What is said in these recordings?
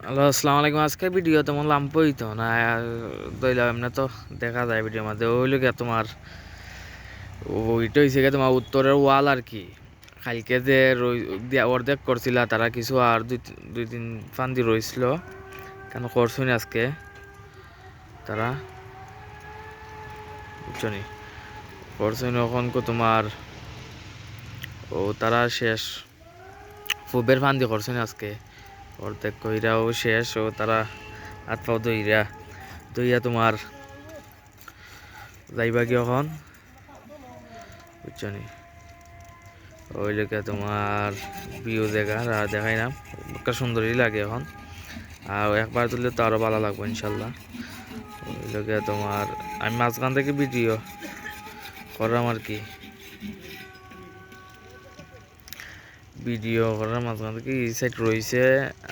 Hello, আসসালামু আলাইকুম। আজকে ভিডিও তেমন লাম্পই তো না, দইলাম এমনি তো দেখা যায় ভিডিওর মধ্যে। ওইলো গিয়া তোমার ওইটা হয়েছে গিয়ে তোমার উত্তরের ওয়াল আর কি। কালকে যে অর্ধেক করছিল তারা, কিছু আর দুই তিন ফান্দি রইছিল, কেন করছুনি আজকে তারা, বুঝছো নি? করছুনি এখন তোমার ও তারা শেষ ফুবের ফান্দি করছুনি আজকে অর্ধেক কইরাও শেষ। ও তারা হাত পাও দইরা দইয়া তোমার যাইবা কি এখন, বুঝছো নি? ওই লেগে তোমার ভিউ জায়গা আর দেখাই না, একটা সুন্দরই লাগে এখন। আর একবার তুললে তো আরো ভালো লাগবে ইনশাল্লাহ। ওই লেগে তোমার আমি মাঝখান থেকে ভিডিও করলাম আর কি, ভিডিও করার মাঝখান থেকে এই সাইড রয়েছে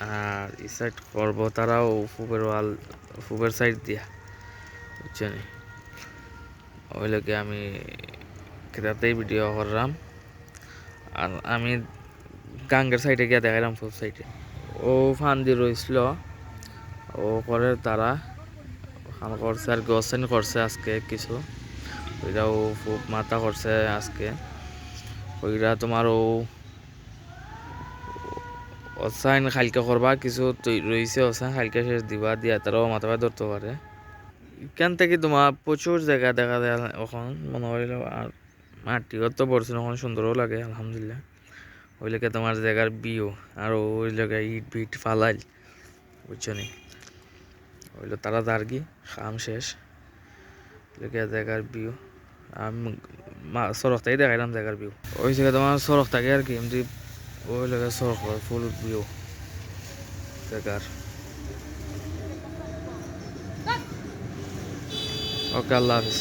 আর এই সাইড করবো তারাও ফুবের ওয়াল, ফুবের সাইড দিয়া, বুঝছো নি? ওই লেগে আমি রাতেই ভিডিও করলাম। আর আমি গাঙ্গের সাইডে গিয়ে দেখাইলাম ফুব সাইডে ও ফান্দি রইছিল। ও করে তারা খান করছে আর গোসাইন করছে আজকে কিছু, ওইটাও খুব মাথা করছে আজকে। ওইটা তোমার ও অসাইন খালকে করবা কিছু রয়েছে, অসাইন খালকে শেষ দিবা দিয়া তারাও মাথা ধরতে পারে। এখান থেকে তোমার প্রচুর জায়গা দেখা যায় এখন মনে হইল। আর মাটিও তো পড়ছে এখন, সুন্দরও লাগে আলহামদুলিল্লাহ। ওই লেগে তোমার জায়গার বিও আর ওই জায়গায় ইট বিট ফালাইল, বুঝছো নি? হইলো তারা দার্গি খাম শেষ লেগে জায়গার ভিউ। আমি সড়ক থেকে দেখাইলাম জায়গার ভিউ। ওই জায়গায় তোমার সড়ক থাকে আর কি এমনি, ওই লেগে সড়ক ফুল ভিউ জায়গার। ওকে, আল্লাহ হাফিজ।